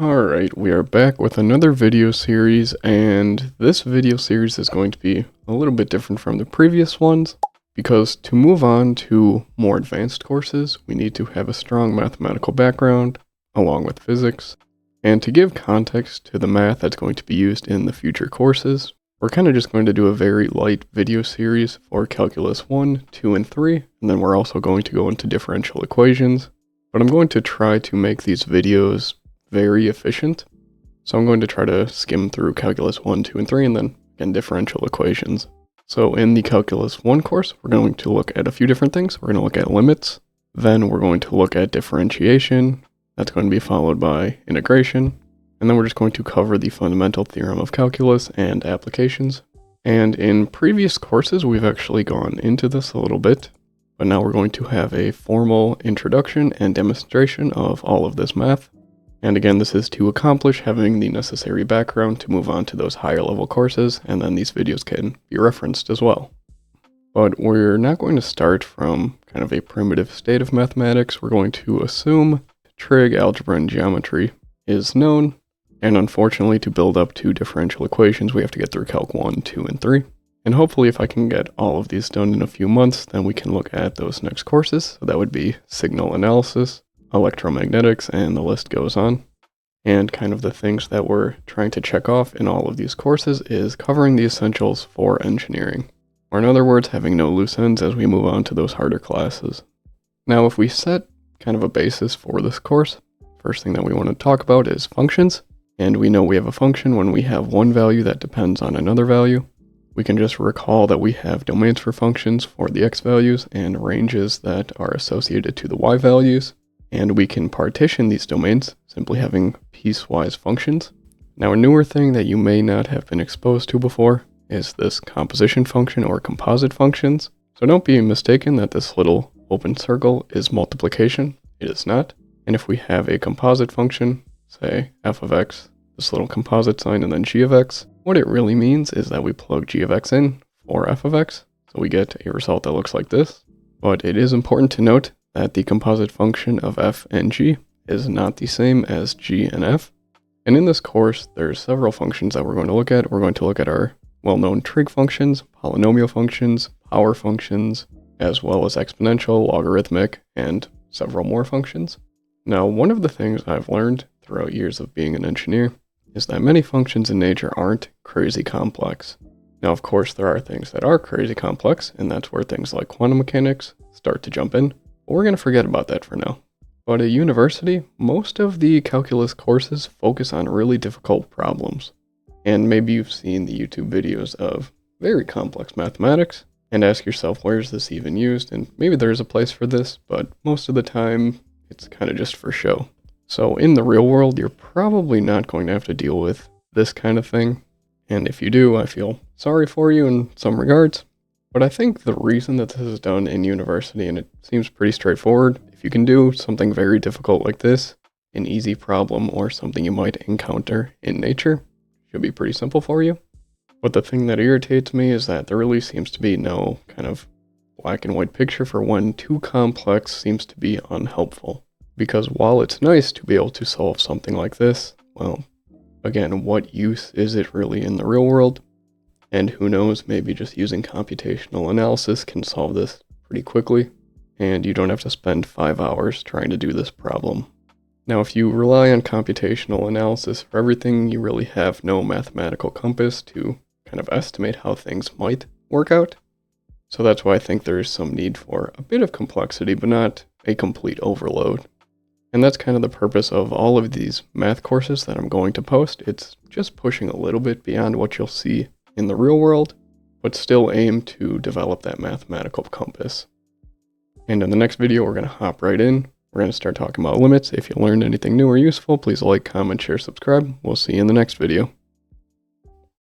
Alright, we are back with another video series, and this video series is going to be a little bit different from the previous ones, because to move on to more advanced courses, we need to have a strong mathematical background, along with physics, and to give context to the math that's going to be used in the future courses, we're kind of just going to do a very light video series for Calculus 1, 2, and 3, and then we're also going to go into differential equations, but I'm going to try to make these videos very efficient. So I'm going to try to skim through Calculus 1, 2, and 3, and then again differential equations. So in the Calculus 1 course, we're going to look at a few different things. We're going to look at limits, then we're going to look at differentiation, that's going to be followed by integration, and then we're just going to cover the fundamental theorem of calculus and applications. And in previous courses, we've actually gone into this a little bit, but now we're going to have a formal introduction and demonstration of all of this math. And again, this is to accomplish having the necessary background to move on to those higher level courses, and then these videos can be referenced as well. But we're not going to start from kind of a primitive state of mathematics. We're going to assume trig, algebra, and geometry is known, and unfortunately to build up to differential equations, we have to get through Calc 1, 2, and 3. And hopefully if I can get all of these done in a few months, then we can look at those next courses. So that would be signal analysis, electromagnetics, and the list goes on. And kind of the things that we're trying to check off in all of these courses is covering the essentials for engineering, or in other words, having no loose ends as we move on to those harder classes. Now, if we set kind of a basis for this course, first thing that we want to talk about is functions, and we know we have a function when we have one value that depends on another value. We can just recall that we have domains for functions for the x values and ranges that are associated to the y values. And we can partition these domains, simply having piecewise functions. Now, a newer thing that you may not have been exposed to before is this composition function or composite functions. So don't be mistaken that this little open circle is multiplication. It is not. And if we have a composite function, say f of x, this little composite sign, and then g of x, what it really means is that we plug g of x in for f of x, so we get a result that looks like this. But it is important to note that the composite function of f and g is not the same as g and f. And in this course, there's several functions that we're going to look at. We're going to look at our well-known trig functions, polynomial functions, power functions, as well as exponential, logarithmic, and several more functions. Now, one of the things I've learned throughout years of being an engineer is that many functions in nature aren't crazy complex. Now, of course, there are things that are crazy complex, and that's where things like quantum mechanics start to jump in. We're going to forget about that for now. But at university, most of the calculus courses focus on really difficult problems. And maybe you've seen the YouTube videos of very complex mathematics and ask yourself, where is this even used? And maybe there's a place for this, but most of the time, it's kind of just for show. So in the real world, you're probably not going to have to deal with this kind of thing. And if you do, I feel sorry for you in some regards. But I think the reason that this is done in university, and it seems pretty straightforward, if you can do something very difficult like this, an easy problem or something you might encounter in nature, should be pretty simple for you. But the thing that irritates me is that there really seems to be no kind of black and white picture for when too complex seems to be unhelpful. Because while it's nice to be able to solve something like this, well, again, what use is it really in the real world? And who knows, maybe just using computational analysis can solve this pretty quickly, and you don't have to spend 5 hours trying to do this problem. Now, if you rely on computational analysis for everything, you really have no mathematical compass to kind of estimate how things might work out. So that's why I think there's some need for a bit of complexity, but not a complete overload. And that's kind of the purpose of all of these math courses that I'm going to post. It's just pushing a little bit beyond what you'll see in the real world, but still aim to develop that mathematical compass. And in the next video, we're going to hop right in. We're going to start talking about limits. If you learned anything new or useful, please like, comment, share, subscribe. We'll see you in the next video.